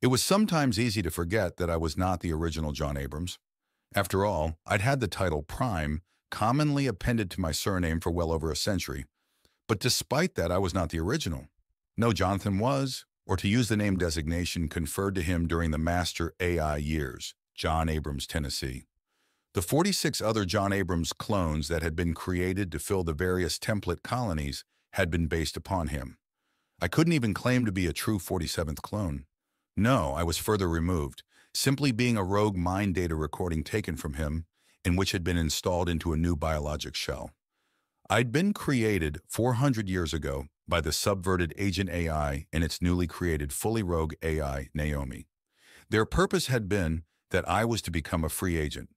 It was sometimes easy to forget that I was not the original John Abrams. After all, I'd had the title Prime commonly appended to my surname for well over a century. But despite that, I was not the original. No, Jonathan was, or to use the name designation conferred to him during the Master AI years, John Abrams, Tennessee. The 46 other John Abrams clones that had been created to fill the various template colonies had been based upon him. I couldn't even claim to be a true 47th clone. No, I was further removed, simply being a rogue mind data recording taken from him, in which had been installed into a new biologic shell. I'd been created 400 years ago by the subverted Agent AI and its newly created fully rogue AI, Naomi. Their purpose had been that I was to become a free agent,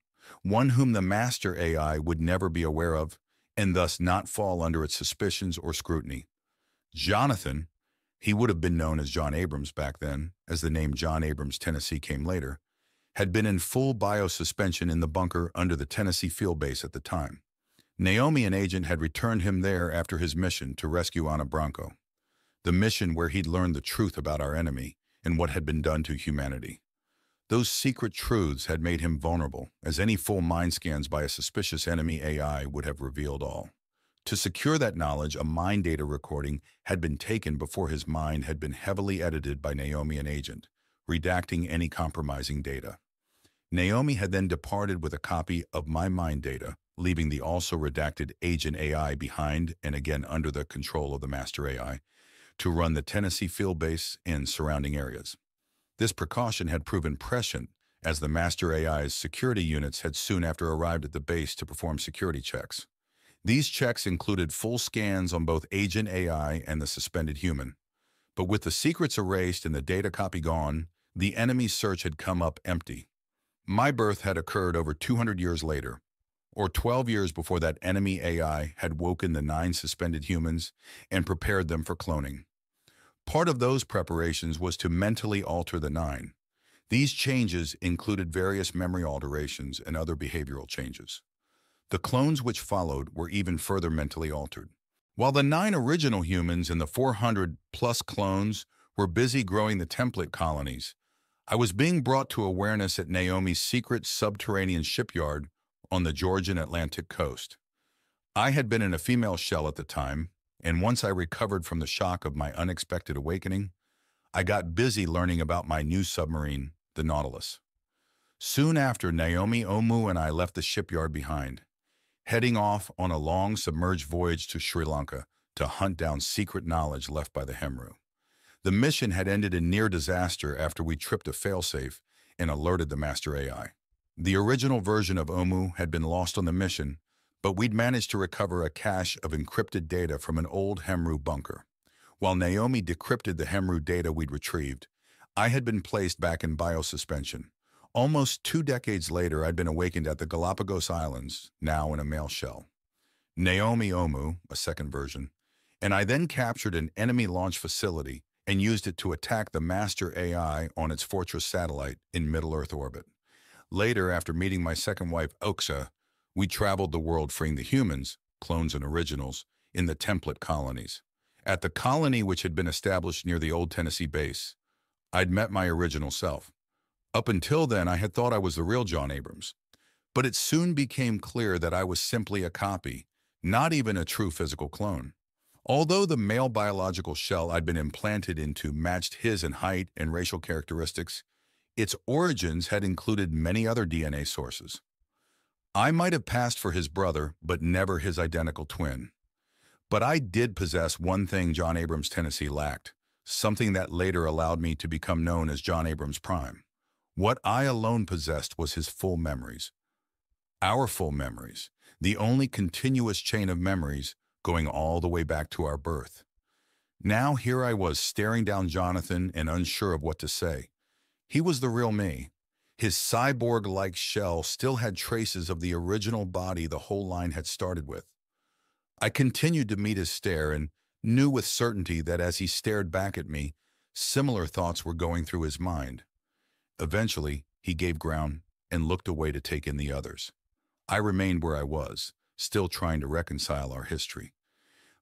one whom the Master AI would never be aware of, and thus not fall under its suspicions or scrutiny. Jonathan, he would have been known as John Abrams back then, as the name John Abrams, Tennessee came later, had been in full biosuspension in the bunker under the Tennessee field base at the time. Naomi and Agent had returned him there after his mission to rescue Ana Bronco, the mission where he'd learned the truth about our enemy and what had been done to humanity. Those secret truths had made him vulnerable, as any full mind scans by a suspicious enemy AI would have revealed all. To secure that knowledge, a mind data recording had been taken before his mind had been heavily edited by Naomi and Agent, redacting any compromising data. Naomi had then departed with a copy of my mind data, leaving the also redacted Agent AI behind and again under the control of the Master AI, to run the Tennessee field base and surrounding areas. This precaution had proven prescient, as the Master AI's security units had soon after arrived at the base to perform security checks. These checks included full scans on both Agent AI and the suspended human. But with the secrets erased and the data copy gone, the enemy's search had come up empty. My birth had occurred over 200 years later, or 12 years before that enemy AI had woken the 9 suspended humans and prepared them for cloning. Part of those preparations was to mentally alter the 9. These changes included various memory alterations and other behavioral changes. The clones which followed were even further mentally altered. While the 9 original humans and the 400-plus clones were busy growing the template colonies, I was being brought to awareness at Naomi's secret subterranean shipyard on the Georgian Atlantic coast. I had been in a female shell at the time, and once I recovered from the shock of my unexpected awakening, I got busy learning about my new submarine, the Nautilus. Soon after, Naomi, Omu, and I left the shipyard behind, heading off on a long submerged voyage to Sri Lanka to hunt down secret knowledge left by the Hemru. The mission had ended in near disaster after we tripped a failsafe and alerted the Master AI. The original version of Omu had been lost on the mission, but we'd managed to recover a cache of encrypted data from an old Hemru bunker. While Naomi decrypted the Hemru data we'd retrieved, I had been placed back in biosuspension. Almost 2 decades later, I'd been awakened at the Galapagos Islands, now in a male shell. Naomi Omu, a second version, and I then captured an enemy launch facility and used it to attack the Master AI on its Fortress satellite in Middle-earth orbit. Later, after meeting my second wife, Oxa, we traveled the world freeing the humans, clones and originals, in the template colonies. At the colony which had been established near the old Tennessee base, I'd met my original self. Up until then, I had thought I was the real John Abrams. But it soon became clear that I was simply a copy, not even a true physical clone. Although the male biological shell I'd been implanted into matched his in height and racial characteristics, its origins had included many other DNA sources. I might have passed for his brother, but never his identical twin. But I did possess one thing John Abrams, Tennessee lacked, something that later allowed me to become known as John Abrams Prime. What I alone possessed was his full memories. Our full memories, the only continuous chain of memories going all the way back to our birth. Now here I was staring down Jonathan and unsure of what to say. He was the real me. His cyborg-like shell still had traces of the original body the whole line had started with. I continued to meet his stare and knew with certainty that as he stared back at me, similar thoughts were going through his mind. Eventually, he gave ground and looked away to take in the others. I remained where I was, still trying to reconcile our history.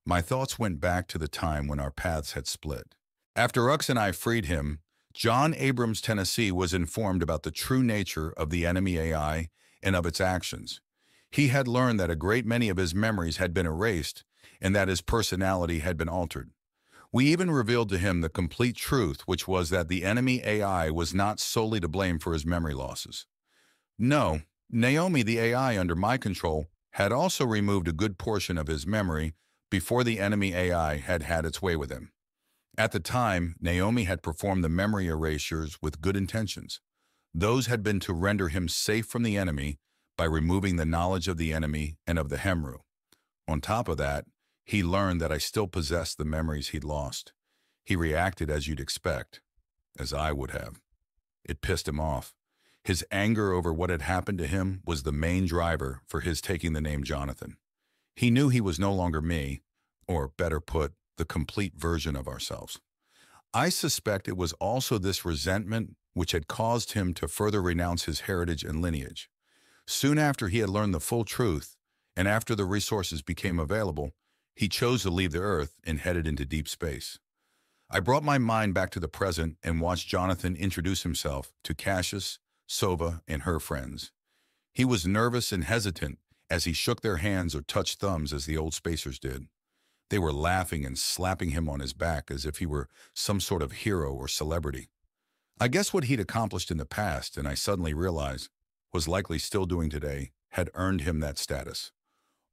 My thoughts went back to the time when our paths had split. After Ux and I freed him, John Abrams, Tennessee, was informed about the true nature of the enemy AI and of its actions. He had learned that a great many of his memories had been erased and that his personality had been altered. We even revealed to him the complete truth, which was that the enemy AI was not solely to blame for his memory losses. No, Naomi, the AI under my control, had also removed a good portion of his memory before the enemy AI had had its way with him. At the time, Naomi had performed the memory erasures with good intentions. Those had been to render him safe from the enemy by removing the knowledge of the enemy and of the Hemru. On top of that, he learned that I still possessed the memories he'd lost. He reacted as you'd expect, as I would have. It pissed him off. His anger over what had happened to him was the main driver for his taking the name Jonathan. He knew he was no longer me, or better put, the complete version of ourselves. I suspect it was also this resentment which had caused him to further renounce his heritage and lineage. Soon after he had learned the full truth, and after the resources became available, he chose to leave the Earth and headed into deep space. I brought my mind back to the present and watched Jonathan introduce himself to Cassius, Sova, and her friends. He was nervous and hesitant as he shook their hands or touched thumbs as the old spacers did. They were laughing and slapping him on his back as if he were some sort of hero or celebrity. I guess what he'd accomplished in the past, and I suddenly realized, was likely still doing today, had earned him that status.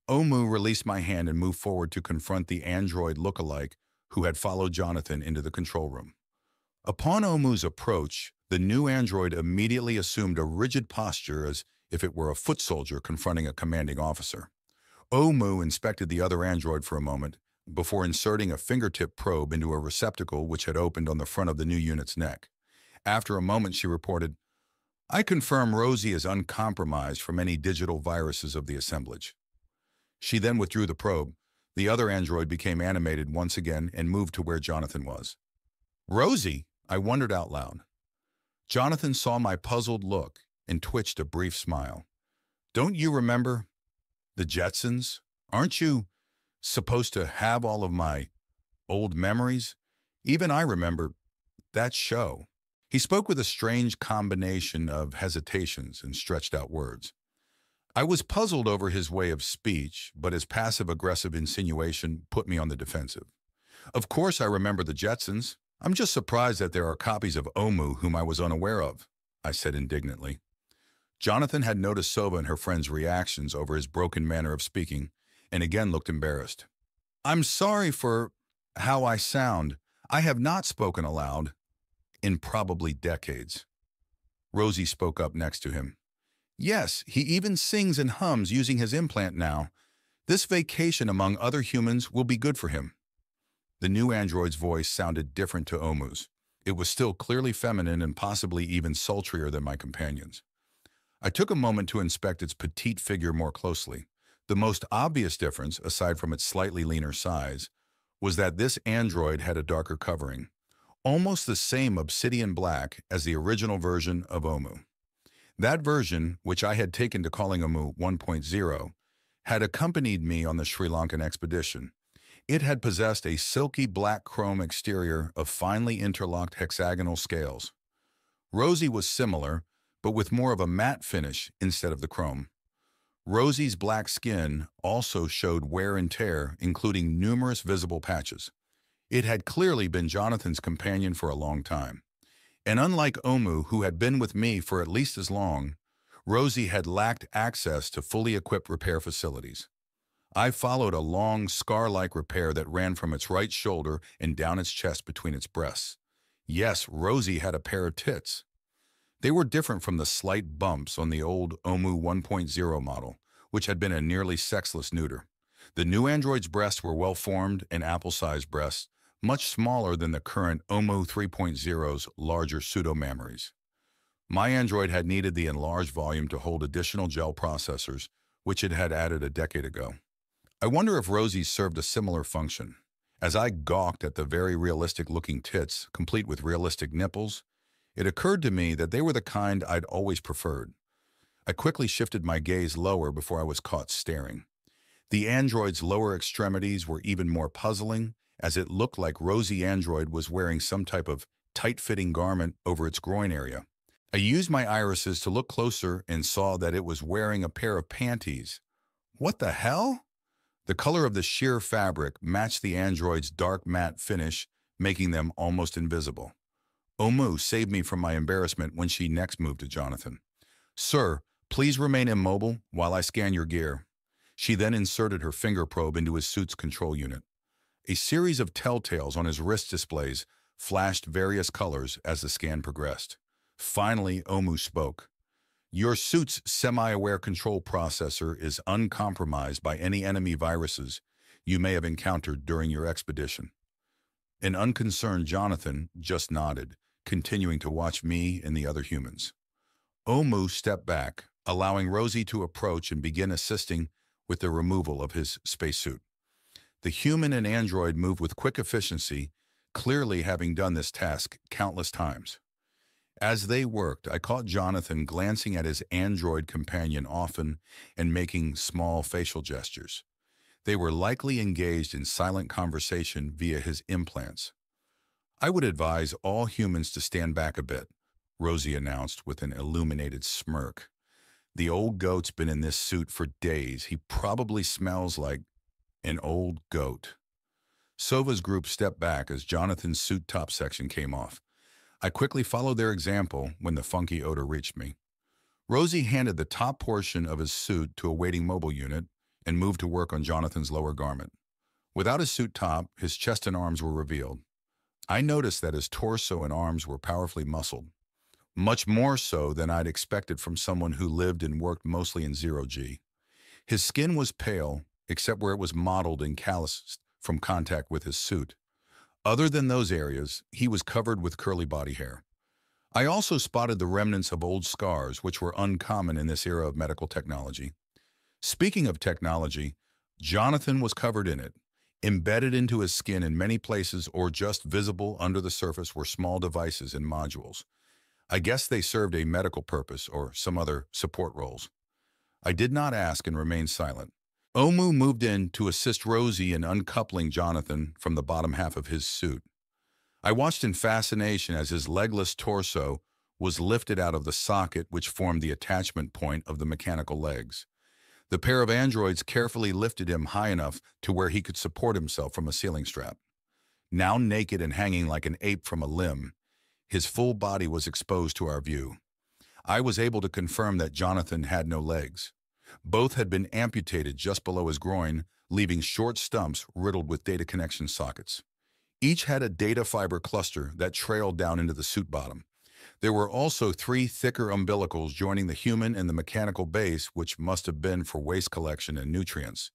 Omu released my hand and moved forward to confront the android look-alike who had followed Jonathan into the control room. Upon Omu's approach, the new android immediately assumed a rigid posture as if it were a foot soldier confronting a commanding officer. Omu inspected the other android for a moment before inserting a fingertip probe into a receptacle which had opened on the front of the new unit's neck. After a moment, she reported, "I confirm Rosie is uncompromised from any digital viruses of the assemblage." She then withdrew the probe. The other android became animated once again and moved to where Jonathan was. "Rosie?" I wondered out loud. Jonathan saw my puzzled look and twitched a brief smile. "Don't you remember the Jetsons? Aren't you supposed to have all of my old memories? Even I remember that show." He spoke with a strange combination of hesitations and stretched out words. I was puzzled over his way of speech, but his passive-aggressive insinuation put me on the defensive. "Of course I remember the Jetsons. I'm just surprised that there are copies of Omu whom I was unaware of," I said indignantly. Jonathan had noticed Sova and her friend's reactions over his broken manner of speaking, and again looked embarrassed. "I'm sorry for how I sound. I have not spoken aloud in probably decades." Rosie spoke up next to him. "Yes, he even sings and hums using his implant now. This vacation among other humans will be good for him." The new android's voice sounded different to Omu's. It was still clearly feminine and possibly even sultrier than my companion's. I took a moment to inspect its petite figure more closely. The most obvious difference, aside from its slightly leaner size, was that this android had a darker covering, almost the same obsidian black as the original version of Omu. That version, which I had taken to calling Omu 1.0, had accompanied me on the Sri Lankan expedition. It had possessed a silky black chrome exterior of finely interlocked hexagonal scales. Rosie was similar, but with more of a matte finish instead of the chrome. Rosie's black skin also showed wear and tear, including numerous visible patches. It had clearly been Jonathan's companion for a long time. And unlike Omu, who had been with me for at least as long, Rosie had lacked access to fully equipped repair facilities. I followed a long, scar-like repair that ran from its right shoulder and down its chest between its breasts. Yes, Rosie had a pair of tits. They were different from the slight bumps on the old Omu 1.0 model, which had been a nearly sexless neuter. The new android's breasts were well-formed and apple-sized breasts, much smaller than the current Omu 3.0's larger pseudo-mammaries. My android had needed the enlarged volume to hold additional gel processors, which it had added a decade ago. I wonder if Rosie's served a similar function. As I gawked at the very realistic-looking tits, complete with realistic nipples, it occurred to me that they were the kind I'd always preferred. I quickly shifted my gaze lower before I was caught staring. The android's lower extremities were even more puzzling, as it looked like Rosie Android was wearing some type of tight-fitting garment over its groin area. I used my irises to look closer and saw that it was wearing a pair of panties. What the hell? The color of the sheer fabric matched the android's dark matte finish, making them almost invisible. Omu saved me from my embarrassment when she next moved to Jonathan. "Sir, please remain immobile while I scan your gear." She then inserted her finger probe into his suit's control unit. A series of telltales on his wrist displays flashed various colors as the scan progressed. Finally, Omu spoke. "Your suit's semi-aware control processor is uncompromised by any enemy viruses you may have encountered during your expedition." An unconcerned Jonathan just nodded, continuing to watch me and the other humans. Omu stepped back, allowing Rosie to approach and begin assisting with the removal of his spacesuit. The human and android moved with quick efficiency, clearly having done this task countless times. As they worked, I caught Jonathan glancing at his android companion often and making small facial gestures. They were likely engaged in silent conversation via his implants. "I would advise all humans to stand back a bit," Rosie announced with an illuminated smirk. "The old goat's been in this suit for days. He probably smells like an old goat." Sova's group stepped back as Jonathan's suit top section came off. I quickly followed their example when the funky odor reached me. Rosie handed the top portion of his suit to a waiting mobile unit and moved to work on Jonathan's lower garment. Without his suit top, his chest and arms were revealed. I noticed that his torso and arms were powerfully muscled, much more so than I'd expected from someone who lived and worked mostly in zero-G. His skin was pale, except where it was mottled and calloused from contact with his suit. Other than those areas, he was covered with curly body hair. I also spotted the remnants of old scars, which were uncommon in this era of medical technology. Speaking of technology, Jonathan was covered in it. Embedded into his skin in many places or just visible under the surface were small devices and modules. I guess they served a medical purpose or some other support roles. I did not ask and remained silent. Omu moved in to assist Rosie in uncoupling Jonathan from the bottom half of his suit. I watched in fascination as his legless torso was lifted out of the socket which formed the attachment point of the mechanical legs. The pair of androids carefully lifted him high enough to where he could support himself from a ceiling strap. Now naked and hanging like an ape from a limb, his full body was exposed to our view. I was able to confirm that Jonathan had no legs. Both had been amputated just below his groin, leaving short stumps riddled with data connection sockets. Each had a data fiber cluster that trailed down into the suit bottom. There were also 3 thicker umbilicals joining the human and the mechanical base, which must have been for waste collection and nutrients.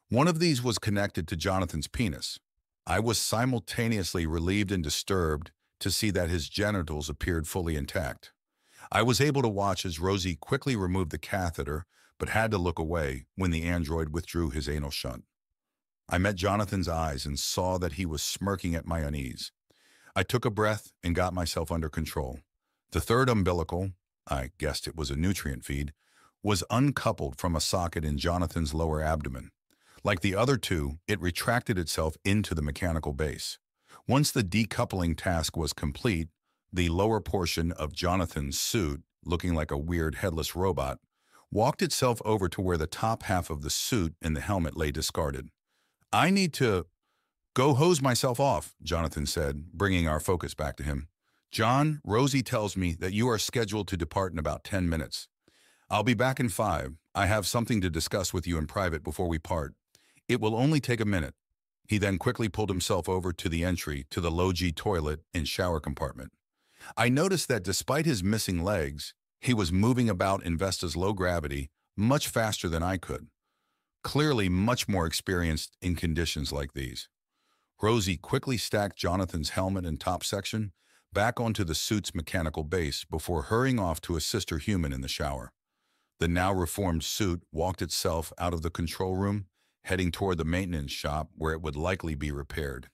One of these was connected to Jonathan's penis. I was simultaneously relieved and disturbed to see that his genitals appeared fully intact. I was able to watch as Rosie quickly removed the catheter, but had to look away when the android withdrew his anal shunt. I met Jonathan's eyes and saw that he was smirking at my unease. I took a breath and got myself under control. The third umbilical, I guessed it was a nutrient feed, was uncoupled from a socket in Jonathan's lower abdomen. Like the other 2, it retracted itself into the mechanical base. Once the decoupling task was complete, the lower portion of Jonathan's suit, looking like a weird headless robot, walked itself over to where the top half of the suit and the helmet lay discarded. "I need to go hose myself off," Jonathan said, bringing our focus back to him. "John, Rosie tells me that you are scheduled to depart in about 10 minutes. I'll be back in 5. I have something to discuss with you in private before we part. It will only take a minute." He then quickly pulled himself over to the entry to the low-G toilet and shower compartment. I noticed that despite his missing legs, he was moving about in Vesta's low gravity much faster than I could. Clearly much more experienced in conditions like these. Rosie quickly stacked Jonathan's helmet and top section back onto the suit's mechanical base before hurrying off to assist her human in the shower. The now reformed suit walked itself out of the control room, heading toward the maintenance shop where it would likely be repaired,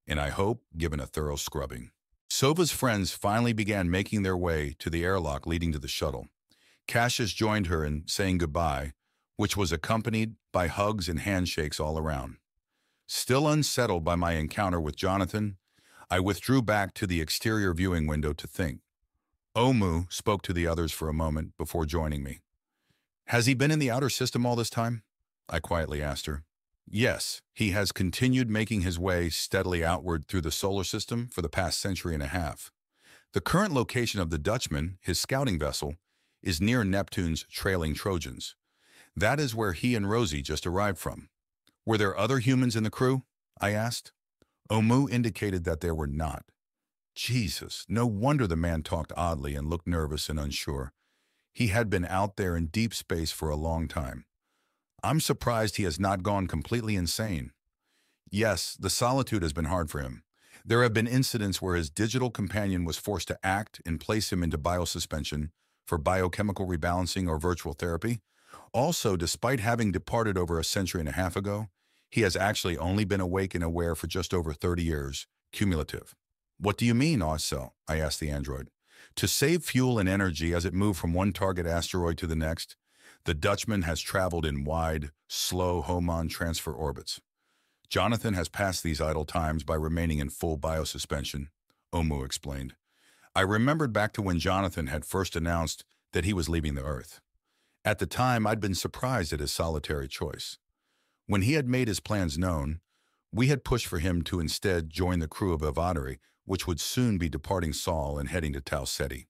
and I hope given a thorough scrubbing. Sova's friends finally began making their way to the airlock leading to the shuttle. Cassius joined her in saying goodbye, which was accompanied by hugs and handshakes all around. Still unsettled by my encounter with Jonathan, I withdrew back to the exterior viewing window to think. Omu spoke to the others for a moment before joining me. Has he been in the outer system all this time? I quietly asked her. Yes, he has continued making his way steadily outward through the solar system for the past century and a half. The current location of the Dutchman, his scouting vessel, is near Neptune's trailing Trojans. That is where he and Rosie just arrived from. Were there other humans in the crew? I asked. Omu indicated that there were not. Jesus, no wonder the man talked oddly and looked nervous and unsure. He had been out there in deep space for a long time. I'm surprised he has not gone completely insane. Yes, the solitude has been hard for him. There have been incidents where his digital companion was forced to act and place him into biosuspension for biochemical rebalancing or virtual therapy. Also, despite having departed over a century and a half ago, he has actually only been awake and aware for just over 30 years, cumulative. What do you mean, Ossel? I asked the android. To save fuel and energy as it moved from one target asteroid to the next, the Dutchman has traveled in wide, slow Hohmann transfer orbits. Jonathan has passed these idle times by remaining in full biosuspension, Omu explained. I remembered back to when Jonathan had first announced that he was leaving the Earth. At the time, I'd been surprised at his solitary choice. When he had made his plans known, we had pushed for him to instead join the crew of Averill, which would soon be departing Sol and heading to Tau Ceti.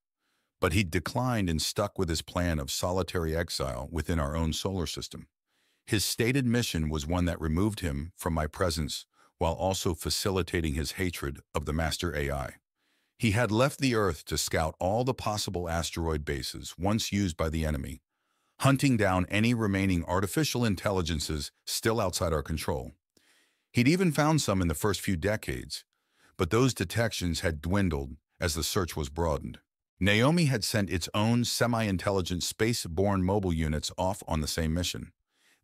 But he declined and stuck with his plan of solitary exile within our own solar system. His stated mission was one that removed him from my presence while also facilitating his hatred of the master AI. He had left the Earth to scout all the possible asteroid bases once used by the enemy, hunting down any remaining artificial intelligences still outside our control. He'd even found some in the first few decades, but those detections had dwindled as the search was broadened. Naomi had sent its own semi-intelligent space-borne mobile units off on the same mission.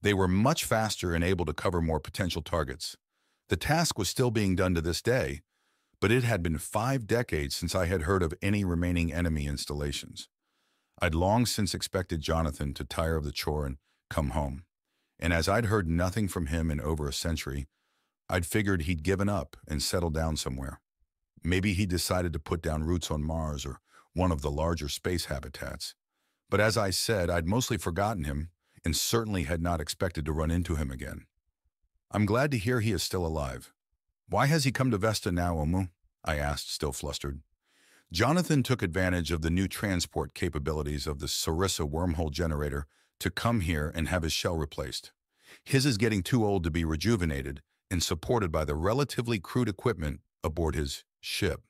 They were much faster and able to cover more potential targets. The task was still being done to this day, but it had been 5 decades since I had heard of any remaining enemy installations. I'd long since expected Jonathan to tire of the chore and come home, and as I'd heard nothing from him in over a century, I'd figured he'd given up and settled down somewhere. Maybe he decided to put down roots on Mars or one of the larger space habitats. But as I said, I'd mostly forgotten him and certainly had not expected to run into him again. I'm glad to hear he is still alive. Why has he come to Vesta now, Omu? I asked, still flustered. Jonathan took advantage of the new transport capabilities of the Sarissa wormhole generator to come here and have his shell replaced. His is getting too old to be rejuvenated and supported by the relatively crude equipment aboard his ship.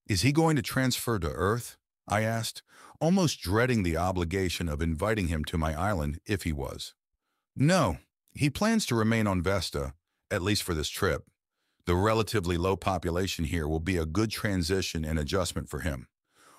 Is he going to transfer to Earth? I asked, almost dreading the obligation of inviting him to my island if he was. No, he plans to remain on Vesta, at least for this trip. The relatively low population here will be a good transition and adjustment for him.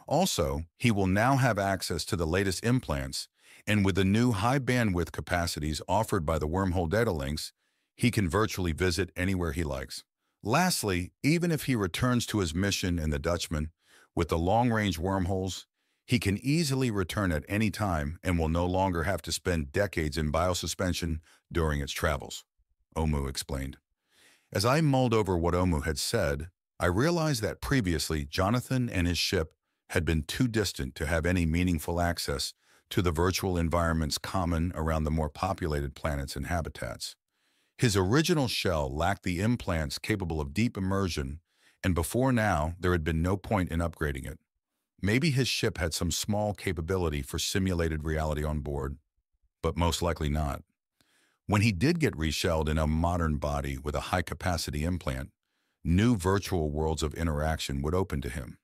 Also, he will now have access to the latest implants, and with the new high bandwidth capacities offered by the wormhole data links, he can virtually visit anywhere he likes. Lastly, even if he returns to his mission in the Dutchman, with the long-range wormholes, he can easily return at any time and will no longer have to spend decades in biosuspension during its travels, Omu explained. As I mulled over what Omu had said, I realized that previously Jonathan and his ship had been too distant to have any meaningful access to the virtual environments common around the more populated planets and habitats. His original shell lacked the implants capable of deep immersion, and before now there had been no point in upgrading it. Maybe his ship had some small capability for simulated reality on board, but most likely not. When he did get reshelled in a modern body with a high-capacity implant, new virtual worlds of interaction would open to him.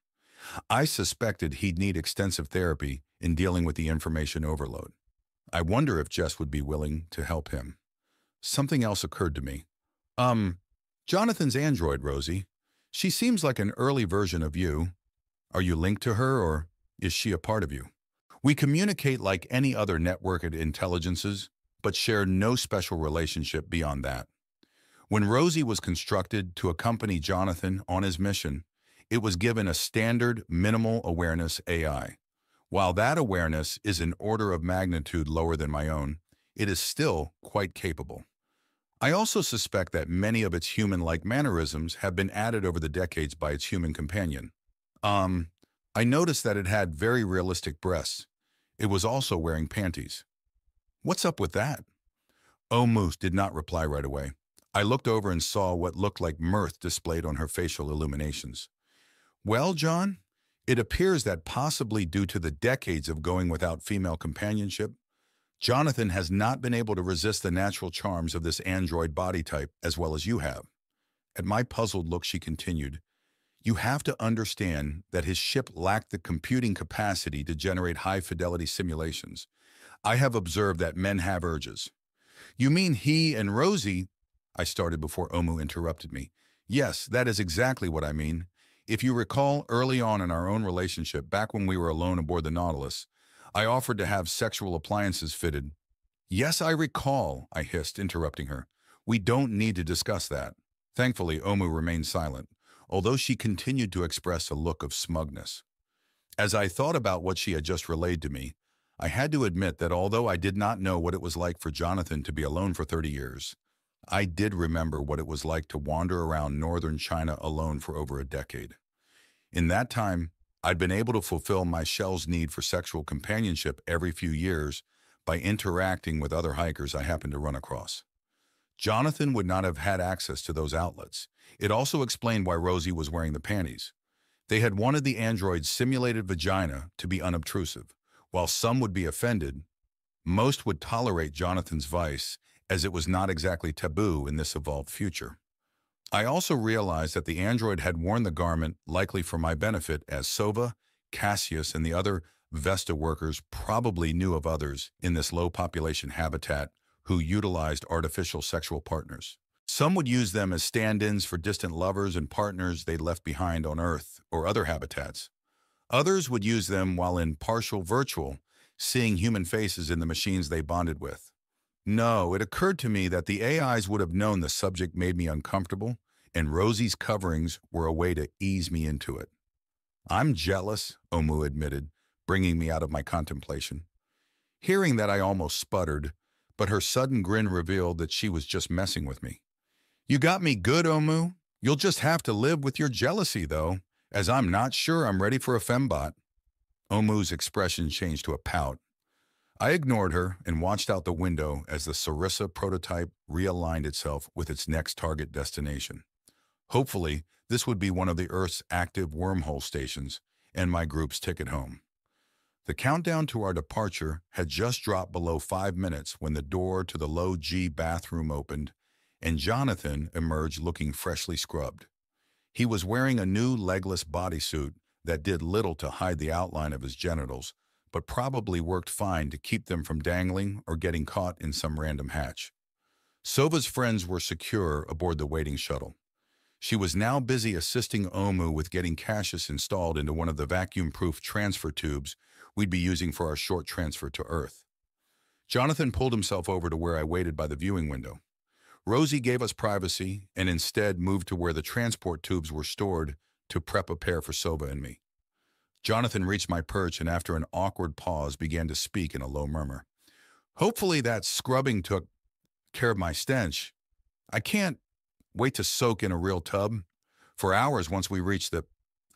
I suspected he'd need extensive therapy in dealing with the information overload. I wonder if Jess would be willing to help him. Something else occurred to me. Jonathan's android, Rosie. She seems like an early version of you. Are you linked to her, or is she a part of you? We communicate like any other networked intelligences, but share no special relationship beyond that. When Rosie was constructed to accompany Jonathan on his mission, it was given a standard minimal awareness AI. While that awareness is an order of magnitude lower than my own, it is still quite capable. I also suspect that many of its human-like mannerisms have been added over the decades by its human companion. I noticed that it had very realistic breasts. It was also wearing panties. What's up with that? Omu did not reply right away. I looked over and saw what looked like mirth displayed on her facial illuminations. Well, Jon, it appears that possibly due to the decades of going without female companionship, Jonathan has not been able to resist the natural charms of this android body type as well as you have. At my puzzled look, she continued, "You have to understand that his ship lacked the computing capacity to generate high-fidelity simulations. I have observed that men have urges." "You mean he and Rosie?" I started before Omu interrupted me. "Yes, that is exactly what I mean. If you recall, early on in our own relationship, back when we were alone aboard the Nautilus, I offered to have sexual appliances fitted." "Yes, I recall," I hissed, interrupting her. "We don't need to discuss that." Thankfully, Omu remained silent, although she continued to express a look of smugness. As I thought about what she had just relayed to me, I had to admit that although I did not know what it was like for Jonathan to be alone for 30 years, I did remember what it was like to wander around northern China alone for over a decade. In that time, I'd been able to fulfill my shell's need for sexual companionship every few years by interacting with other hikers I happened to run across. Jonathan would not have had access to those outlets. It also explained why Rosie was wearing the panties. They had wanted the android's simulated vagina to be unobtrusive. While some would be offended, most would tolerate Jonathan's vice, as it was not exactly taboo in this evolved future. I also realized that the android had worn the garment likely for my benefit, as Sova, Cassius, and the other Vesta workers probably knew of others in this low-population habitat who utilized artificial sexual partners. Some would use them as stand-ins for distant lovers and partners they'd left behind on Earth or other habitats. Others would use them while in partial virtual, seeing human faces in the machines they bonded with. No, it occurred to me that the AIs would have known the subject made me uncomfortable, and Rosie's coverings were a way to ease me into it. "I'm jealous," Omu admitted, bringing me out of my contemplation. Hearing that, I almost sputtered, but her sudden grin revealed that she was just messing with me. "You got me good, Omu. You'll just have to live with your jealousy, though, as I'm not sure I'm ready for a fembot." Omu's expression changed to a pout. I ignored her and watched out the window as the Sarissa prototype realigned itself with its next target destination. Hopefully, this would be one of the Earth's active wormhole stations and my group's ticket home. The countdown to our departure had just dropped below 5 minutes when the door to the low-G bathroom opened and Jonathan emerged looking freshly scrubbed. He was wearing a new legless bodysuit that did little to hide the outline of his genitals, but probably worked fine to keep them from dangling or getting caught in some random hatch. Sova's friends were secure aboard the waiting shuttle. She was now busy assisting Omu with getting Cassius installed into one of the vacuum-proof transfer tubes we'd be using for our short transfer to Earth. Jonathan pulled himself over to where I waited by the viewing window. Rosie gave us privacy and instead moved to where the transport tubes were stored to prep a pair for Sova and me. Jonathan reached my perch and after an awkward pause began to speak in a low murmur. "Hopefully that scrubbing took care of my stench. I can't wait to soak in a real tub for hours once we reach the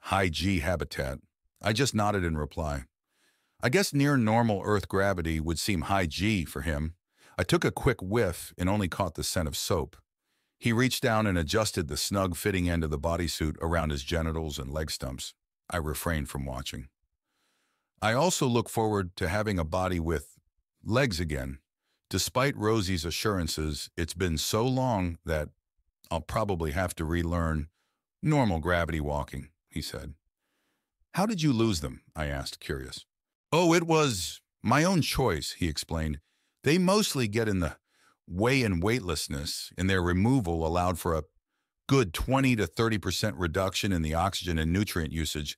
high-G habitat." I just nodded in reply. I guess near normal Earth gravity would seem high-G for him. I took a quick whiff and only caught the scent of soap. He reached down and adjusted the snug-fitting end of the bodysuit around his genitals and leg stumps. I refrained from watching. I also look forward to having a body with legs again. Despite Rosie's assurances, it's been so long that I'll probably have to relearn normal gravity walking, he said. "How did you lose them?" I asked, curious. "Oh, it was my own choice," he explained. "They mostly get in the way in weightlessness, and their removal allowed for a good 20 to 30% reduction in the oxygen and nutrient usage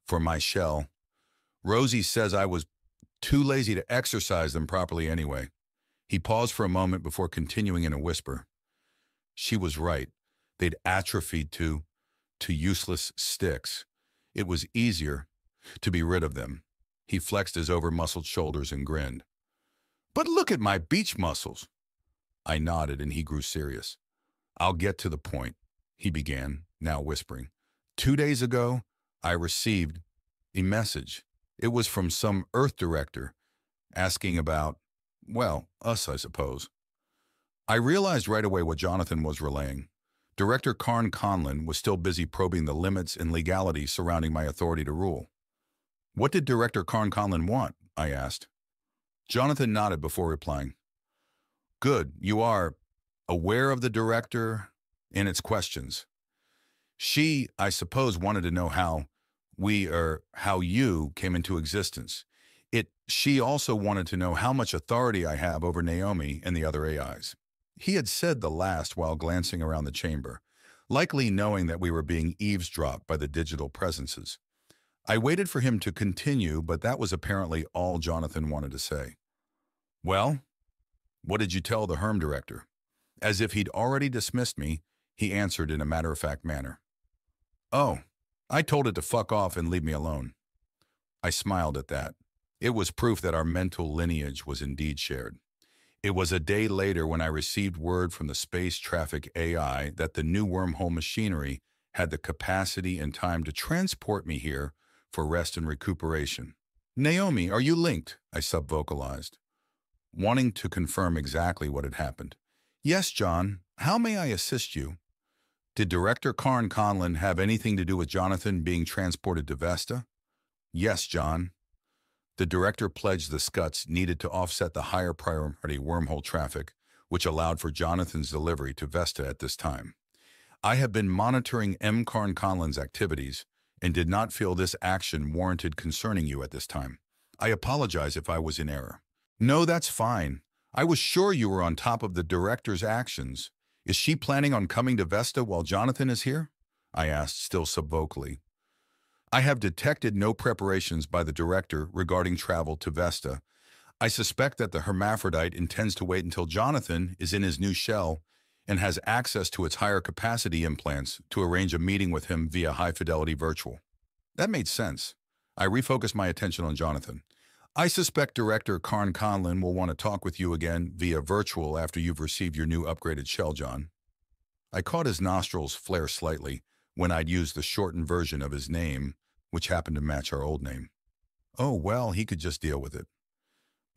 for my shell. Rosie says I was too lazy to exercise them properly anyway." He paused for a moment before continuing in a whisper. She was right. They'd atrophied to useless sticks. It was easier to be rid of them. He flexed his over-muscled shoulders and grinned. "But look at my beach muscles. I nodded and he grew serious. "I'll get to the point," he began, now whispering. "2 days ago, I received a message. It was from some Earth director asking about, well, us, I suppose." I realized right away what Jonathan was relaying. Director Karn Conlon was still busy probing the limits and legality surrounding my authority to rule. "What did Director Karn Conlon want?" I asked. Jonathan nodded before replying. "Good, you are aware of the director and its questions. She, I suppose, wanted to know how how you came into existence. She also wanted to know how much authority I have over Naomi and the other AIs." He had said the last while glancing around the chamber, likely knowing that we were being eavesdropped by the digital presences. I waited for him to continue, but that was apparently all Jonathan wanted to say. "Well, what did you tell the Herm director?" As if he'd already dismissed me, he answered in a matter-of-fact manner. "Oh, I told it to fuck off and leave me alone." I smiled at that. It was proof that our mental lineage was indeed shared. It was a day later when I received word from the space traffic AI that the new wormhole machinery had the capacity and time to transport me here for rest and recuperation. "Naomi, are you linked?" I subvocalized, wanting to confirm exactly what had happened. "Yes, John. How may I assist you?" "Did Director Karn Conlon have anything to do with Jonathan being transported to Vesta?" "Yes, John. The director pledged the scuts needed to offset the higher priority wormhole traffic, which allowed for Jonathan's delivery to Vesta at this time. I have been monitoring M. Karn Conlon's activities and did not feel this action warranted concerning you at this time. I apologize if I was in error." "No, that's fine. I was sure you were on top of the director's actions. Is she planning on coming to Vesta while Jonathan is here?" I asked, still subvocally. "I have detected no preparations by the director regarding travel to Vesta. I suspect that the hermaphrodite intends to wait until Jonathan is in his new shell and has access to its higher capacity implants to arrange a meeting with him via high-fidelity virtual." That made sense. I refocused my attention on Jonathan. "I suspect Director Karn Conlon will want to talk with you again via virtual after you've received your new upgraded shell, John." I caught his nostrils flare slightly when I'd used the shortened version of his name, which happened to match our old name. Oh, well, he could just deal with it.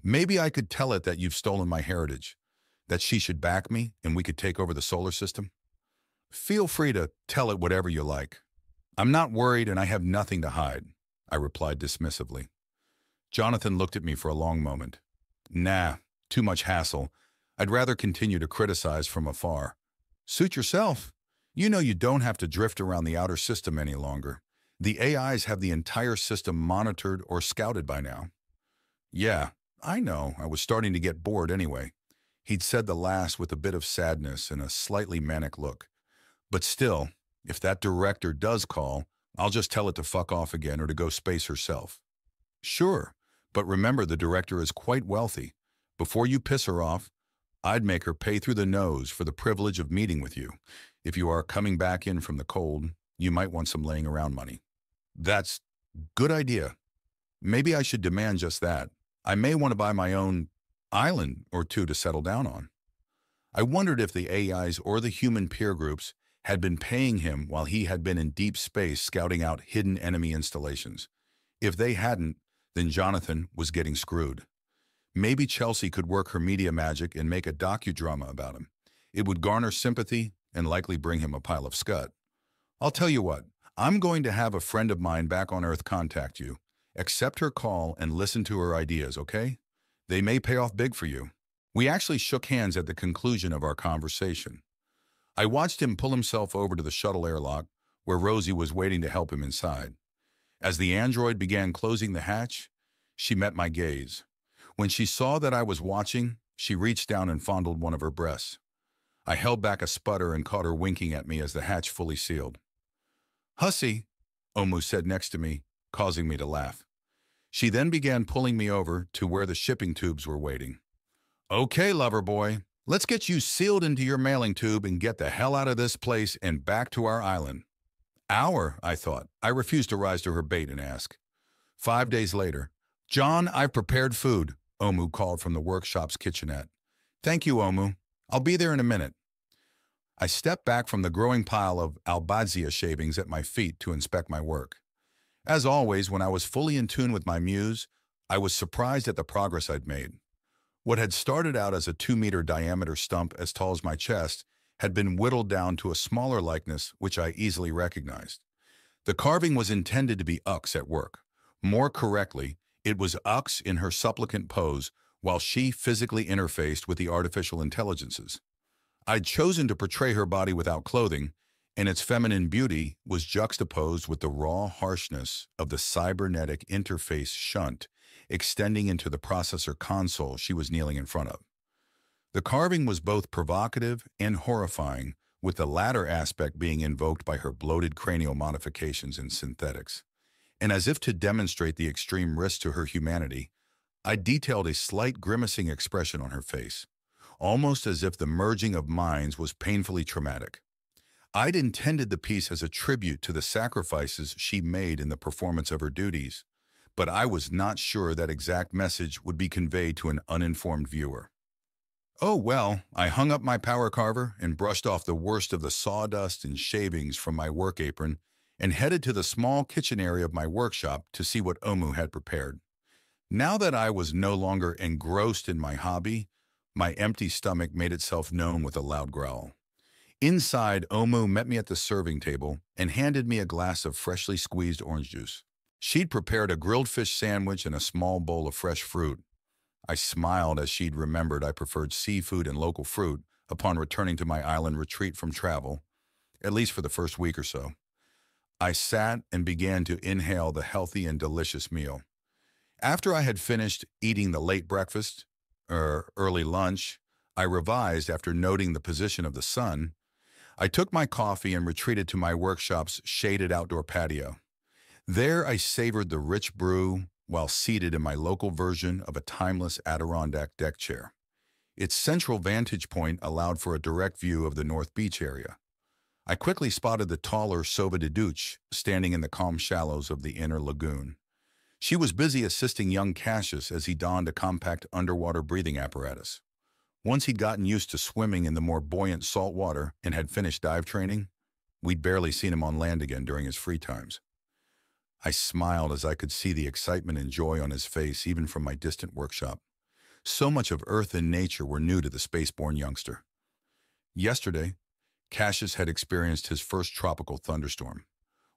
"Maybe I could tell it that you've stolen my heritage, that she should back me and we could take over the solar system." "Feel free to tell it whatever you like. I'm not worried and I have nothing to hide," I replied dismissively. Jonathan looked at me for a long moment. "Nah, too much hassle. I'd rather continue to criticize from afar." "Suit yourself. You know you don't have to drift around the outer system any longer. The AIs have the entire system monitored or scouted by now." "Yeah, I know. I was starting to get bored anyway." He'd said the last with a bit of sadness and a slightly manic look. "But still, if that director does call, I'll just tell it to fuck off again or to go space herself." "Sure, but remember the director is quite wealthy. Before you piss her off, I'd make her pay through the nose for the privilege of meeting with you. If you are coming back in from the cold, you might want some laying around money." "That's good idea. Maybe I should demand just that. I may want to buy my own island or two to settle down on." I wondered if the AIs or the human peer groups had been paying him while he had been in deep space scouting out hidden enemy installations. If they hadn't, then Jonathan was getting screwed. Maybe Chelsea could work her media magic and make a docudrama about him. It would garner sympathy and likely bring him a pile of scut. "I'll tell you what, I'm going to have a friend of mine back on Earth contact you. Accept her call and listen to her ideas, okay? They may pay off big for you." We actually shook hands at the conclusion of our conversation. I watched him pull himself over to the shuttle airlock, where Rosie was waiting to help him inside. As the android began closing the hatch, she met my gaze. When she saw that I was watching, she reached down and fondled one of her breasts. I held back a sputter and caught her winking at me as the hatch fully sealed. "Hussy," Omu said next to me, causing me to laugh. She then began pulling me over to where the shipping tubes were waiting. "Okay, lover boy, let's get you sealed into your mailing tube and get the hell out of this place and back to our island." "Our," I thought. I refused to rise to her bait and ask. 5 days later, "John, I've prepared food," Omu called from the workshop's kitchenette. "Thank you, Omu." I'll be there in a minute. I stepped back from the growing pile of albazia shavings at my feet to inspect my work. As always, when I was fully in tune with my muse, I was surprised at the progress I'd made. What had started out as a 2-meter diameter stump as tall as my chest had been whittled down to a smaller likeness which I easily recognized. The carving was intended to be Ux at work. More correctly, it was Ux in her supplicant pose while she physically interfaced with the artificial intelligences. I'd chosen to portray her body without clothing, and its feminine beauty was juxtaposed with the raw harshness of the cybernetic interface shunt extending into the processor console she was kneeling in front of. The carving was both provocative and horrifying, with the latter aspect being invoked by her bloated cranial modifications and synthetics. And as if to demonstrate the extreme risk to her humanity, I detailed a slight grimacing expression on her face, almost as if the merging of minds was painfully traumatic. I'd intended the piece as a tribute to the sacrifices she made in the performance of her duties, but I was not sure that exact message would be conveyed to an uninformed viewer. Oh well, I hung up my power carver and brushed off the worst of the sawdust and shavings from my work apron and headed to the small kitchen area of my workshop to see what Omu had prepared. Now that I was no longer engrossed in my hobby, my empty stomach made itself known with a loud growl. Inside, Omu met me at the serving table and handed me a glass of freshly squeezed orange juice. She'd prepared a grilled fish sandwich and a small bowl of fresh fruit. I smiled as she'd remembered I preferred seafood and local fruit upon returning to my island retreat from travel, at least for the first week or so. I sat and began to inhale the healthy and delicious meal. After I had finished eating the late breakfast, early lunch, I revised after noting the position of the sun. I took my coffee and retreated to my workshop's shaded outdoor patio. There I savored the rich brew while seated in my local version of a timeless Adirondack deck chair. Its central vantage point allowed for a direct view of the North Beach area. I quickly spotted the taller Sova de Duch standing in the calm shallows of the inner lagoon. She was busy assisting young Cassius as he donned a compact underwater breathing apparatus. Once he'd gotten used to swimming in the more buoyant salt water and had finished dive training, we'd barely seen him on land again during his free times. I smiled as I could see the excitement and joy on his face even from my distant workshop. So much of Earth and nature were new to the spaceborne youngster. Yesterday, Cassius had experienced his first tropical thunderstorm.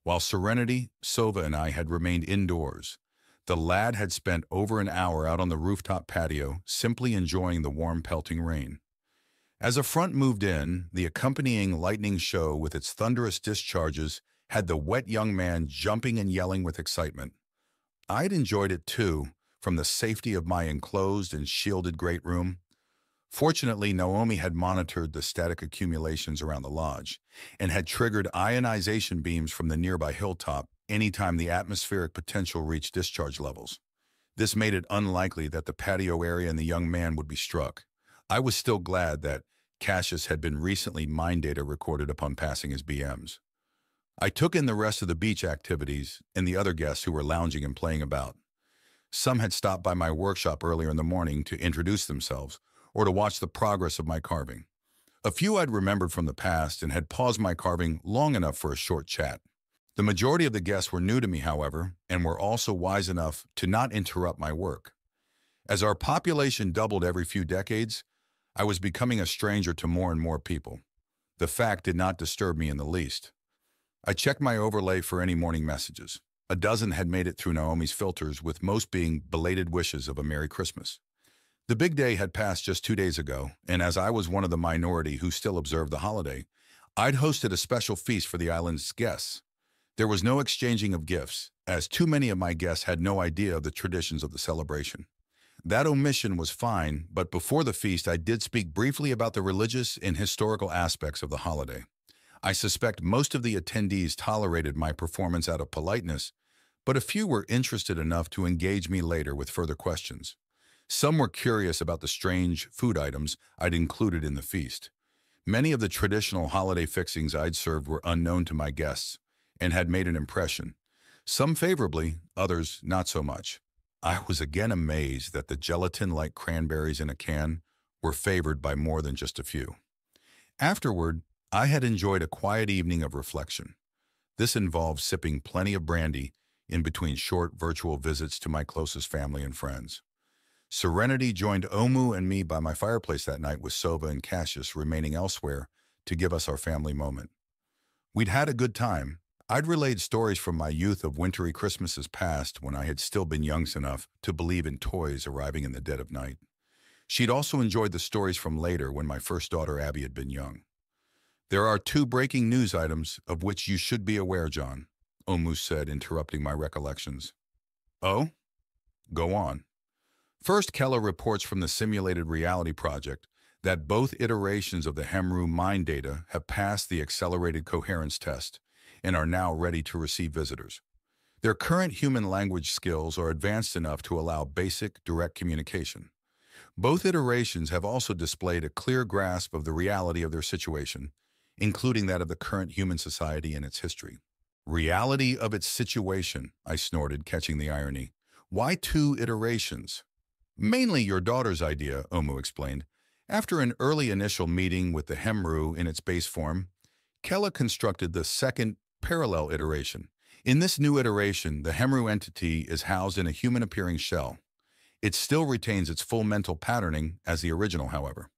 While Serenity, Sova, and I had remained indoors, the lad had spent over an hour out on the rooftop patio, simply enjoying the warm pelting rain. As a front moved in, the accompanying lightning show with its thunderous discharges had the wet young man jumping and yelling with excitement. I'd enjoyed it too, from the safety of my enclosed and shielded great room. Fortunately, Naomi had monitored the static accumulations around the lodge and had triggered ionization beams from the nearby hilltop anytime the atmospheric potential reached discharge levels. This made it unlikely that the patio area and the young man would be struck. I was still glad that Cassius had been recently mind data recorded upon passing his BMs. I took in the rest of the beach activities and the other guests who were lounging and playing about. Some had stopped by my workshop earlier in the morning to introduce themselves or to watch the progress of my carving. A few I'd remembered from the past and had paused my carving long enough for a short chat. The majority of the guests were new to me, however, and were also wise enough to not interrupt my work. As our population doubled every few decades, I was becoming a stranger to more and more people. The fact did not disturb me in the least. I checked my overlay for any morning messages. A dozen had made it through Naomi's filters, with most being belated wishes of a Merry Christmas. The big day had passed just 2 days ago, and as I was one of the minority who still observed the holiday, I'd hosted a special feast for the island's guests. There was no exchanging of gifts, as too many of my guests had no idea of the traditions of the celebration. That omission was fine, but before the feast I did speak briefly about the religious and historical aspects of the holiday. I suspect most of the attendees tolerated my performance out of politeness, but a few were interested enough to engage me later with further questions. Some were curious about the strange food items I'd included in the feast. Many of the traditional holiday fixings I'd served were unknown to my guests and had made an impression. Some favorably, others not so much. I was again amazed that the gelatin-like cranberries in a can were favored by more than just a few. Afterward, I had enjoyed a quiet evening of reflection. This involved sipping plenty of brandy in between short virtual visits to my closest family and friends. Serenity joined Omu and me by my fireplace that night, with Sova and Cassius remaining elsewhere to give us our family moment. We'd had a good time. I'd relayed stories from my youth of wintry Christmases past when I had still been young enough to believe in toys arriving in the dead of night. She'd also enjoyed the stories from later when my first daughter Abby had been young. "There are 2 breaking news items of which you should be aware, John," Omu said, interrupting my recollections. "Oh? Go on." First, Kella reports from the Simulated Reality Project that both iterations of the Hemru mine data have passed the Accelerated Coherence Test and are now ready to receive visitors. Their current human language skills are advanced enough to allow basic, direct communication. Both iterations have also displayed a clear grasp of the reality of their situation, including that of the current human society and its history. "Reality of its situation," I snorted, catching the irony. "Why 2 iterations?" "Mainly your daughter's idea," Omu explained. "After an early initial meeting with the Hemru in its base form, Kella constructed the second parallel iteration. In this new iteration, the Hemru entity is housed in a human-appearing shell. It still retains its full mental patterning as the original, however.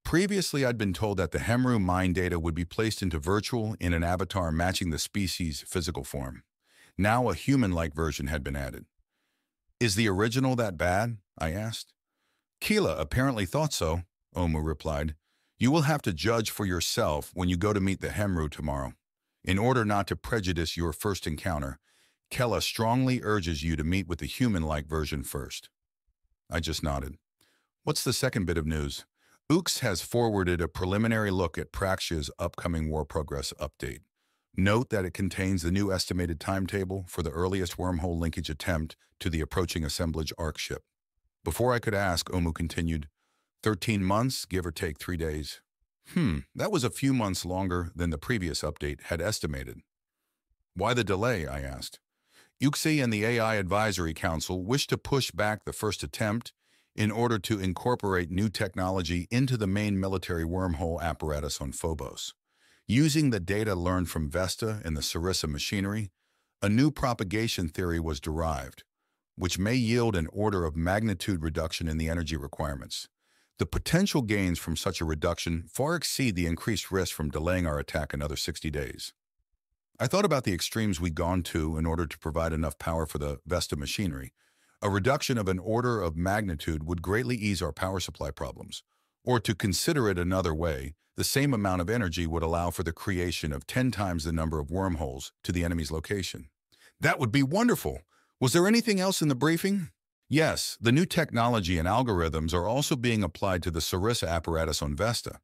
Previously, I'd been told that the Hemru mind data would be placed into virtual in an avatar matching the species' physical form. Now a human-like version had been added. "Is the original that bad?" I asked. "Keela apparently thought so," Omu replied. "You will have to judge for yourself when you go to meet the Hemru tomorrow. In order not to prejudice your first encounter, Kella strongly urges you to meet with the human-like version first." I just nodded. "What's the second bit of news?" "Ooks has forwarded a preliminary look at Praxia's upcoming war progress update. Note that it contains the new estimated timetable for the earliest wormhole linkage attempt to the approaching assemblage Ark ship." Before I could ask, Omu continued, 13 months, give or take 3 days. That was a few months longer than the previous update had estimated." "Why the delay?" I asked. "Uxie and the AI Advisory Council wish to push back the first attempt in order to incorporate new technology into the main military wormhole apparatus on Phobos. Using the data learned from Vesta and the Sarissa machinery, a new propagation theory was derived, which may yield an order of magnitude reduction in the energy requirements. The potential gains from such a reduction far exceed the increased risk from delaying our attack another 60 days. I thought about the extremes we'd gone to in order to provide enough power for the Vesta machinery. A reduction of an order of magnitude would greatly ease our power supply problems. Or to consider it another way, the same amount of energy would allow for the creation of 10 times the number of wormholes to the enemy's location. "That would be wonderful! Was there anything else in the briefing?" "Yes, the new technology and algorithms are also being applied to the Sarissa apparatus on Vesta.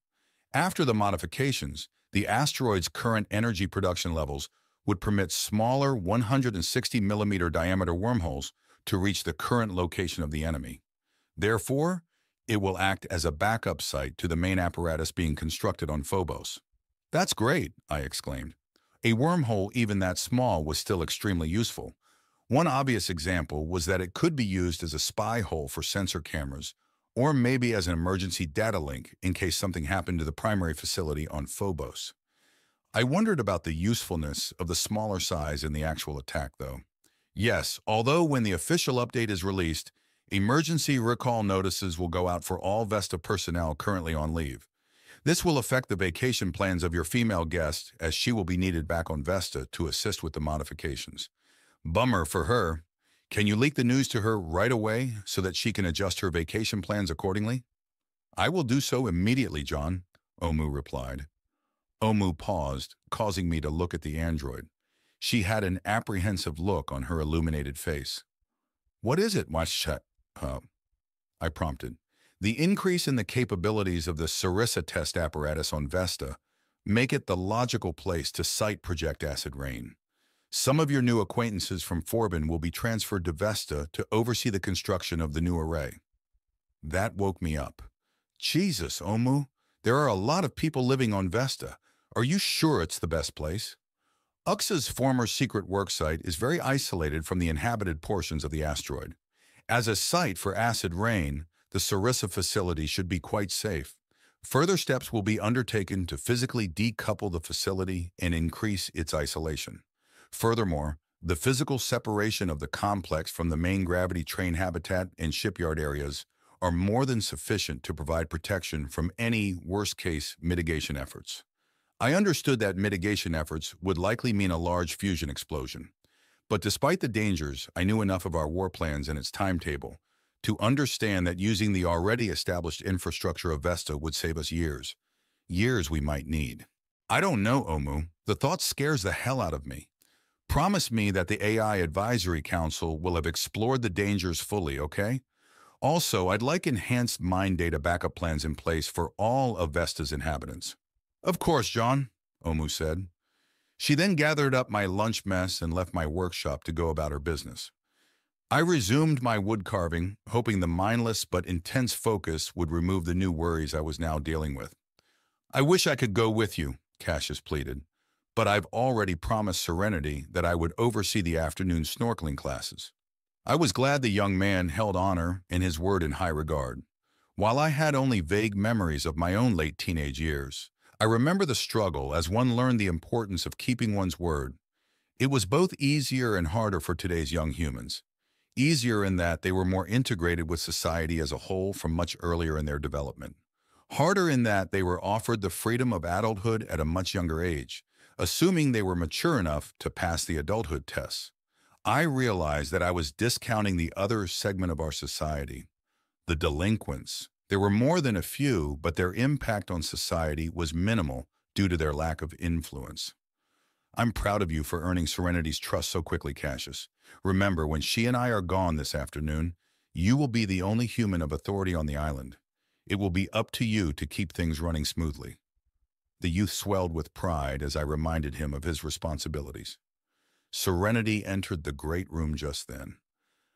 After the modifications, the asteroid's current energy production levels would permit smaller 160mm diameter wormholes to reach the current location of the enemy. Therefore, it will act as a backup site to the main apparatus being constructed on Phobos." "That's great," I exclaimed. A wormhole even that small was still extremely useful. One obvious example was that it could be used as a spy hole for sensor cameras, or maybe as an emergency data link in case something happened to the primary facility on Phobos. I wondered about the usefulness of the smaller size in the actual attack, though. Yes, although when the official update is released, emergency recall notices will go out for all Vesta personnel currently on leave. This will affect the vacation plans of your female guest, as she will be needed back on Vesta to assist with the modifications. Bummer for her. Can you leak the news to her right away so that she can adjust her vacation plans accordingly?" "I will do so immediately, John," Omu replied. Omu paused, causing me to look at the android. She had an apprehensive look on her illuminated face. "What is it, I prompted. "The increase in the capabilities of the Sarissa test apparatus on Vesta make it the logical place to site Project Acid Rain. Some of your new acquaintances from Forbin will be transferred to Vesta to oversee the construction of the new array." That woke me up. "Jesus, Omu, there are a lot of people living on Vesta. Are you sure it's the best place?" Uxa's former secret worksite is very isolated from the inhabited portions of the asteroid. As a site for acid rain, the Sarissa facility should be quite safe. Further steps will be undertaken to physically decouple the facility and increase its isolation. Furthermore, the physical separation of the complex from the main gravity train habitat and shipyard areas are more than sufficient to provide protection from any worst-case mitigation efforts. I understood that mitigation efforts would likely mean a large fusion explosion. But despite the dangers, I knew enough of our war plans and its timetable to understand that using the already established infrastructure of Vesta would save us years. Years we might need. I don't know, Omu. The thought scares the hell out of me. Promise me that the AI Advisory Council will have explored the dangers fully, okay? Also, I'd like enhanced mine data backup plans in place for all of Vesta's inhabitants. Of course, John, Omu said. She then gathered up my lunch mess and left my workshop to go about her business. I resumed my wood carving, hoping the mindless but intense focus would remove the new worries I was now dealing with. I wish I could go with you, Cassius pleaded, but I've already promised Serenity that I would oversee the afternoon snorkeling classes. I was glad the young man held honor and his word in high regard. While I had only vague memories of my own late teenage years, I remember the struggle as one learned the importance of keeping one's word. It was both easier and harder for today's young humans. Easier in that they were more integrated with society as a whole from much earlier in their development. Harder in that they were offered the freedom of adulthood at a much younger age, assuming they were mature enough to pass the adulthood tests. I realized that I was discounting the other segment of our society, the delinquents. There were more than a few, but their impact on society was minimal due to their lack of influence. I'm proud of you for earning Serenity's trust so quickly, Cassius. Remember, when she and I are gone this afternoon, you will be the only human of authority on the island. It will be up to you to keep things running smoothly. The youth swelled with pride as I reminded him of his responsibilities. Serenity entered the great room just then.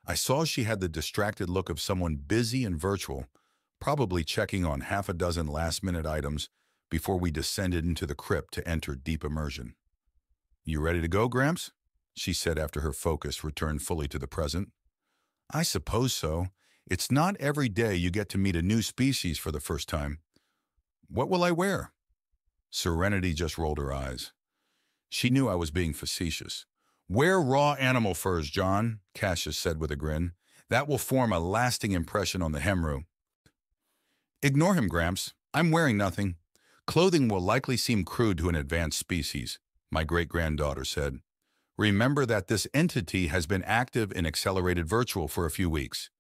I saw she had the distracted look of someone busy and virtual, probably checking on half a dozen last-minute items before we descended into the crypt to enter deep immersion. "You ready to go, Gramps?" she said after her focus returned fully to the present. "I suppose so. It's not every day you get to meet a new species for the first time. What will I wear?" Serenity just rolled her eyes. She knew I was being facetious. "Wear raw animal furs, John," Cassius said with a grin. "That will form a lasting impression on the Hemru." "Ignore him, Gramps. I'm wearing nothing. Clothing will likely seem crude to an advanced species," my great-granddaughter said. "Remember that this entity has been active in accelerated virtual for a few weeks.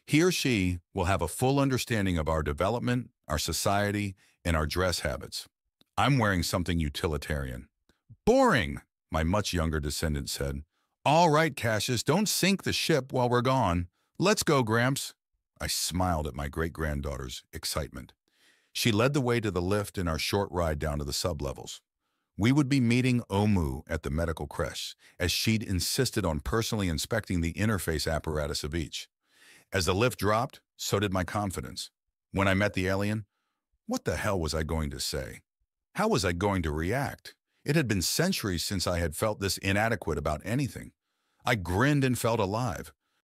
He or she will have a full understanding of our development, our society, and our dress habits. I'm wearing something utilitarian." "Boring," my much younger descendant said. "All right, Cassius, don't sink the ship while we're gone. Let's go, Gramps." I smiled at my great-granddaughter's excitement. She led the way to the lift in our short ride down to the sublevels. We would be meeting Omu at the medical creche, as she'd insisted on personally inspecting the interface apparatus of each. As the lift dropped, so did my confidence. When I met the alien, what the hell was I going to say? How was I going to react? It had been centuries since I had felt this inadequate about anything. I grinned and felt alive.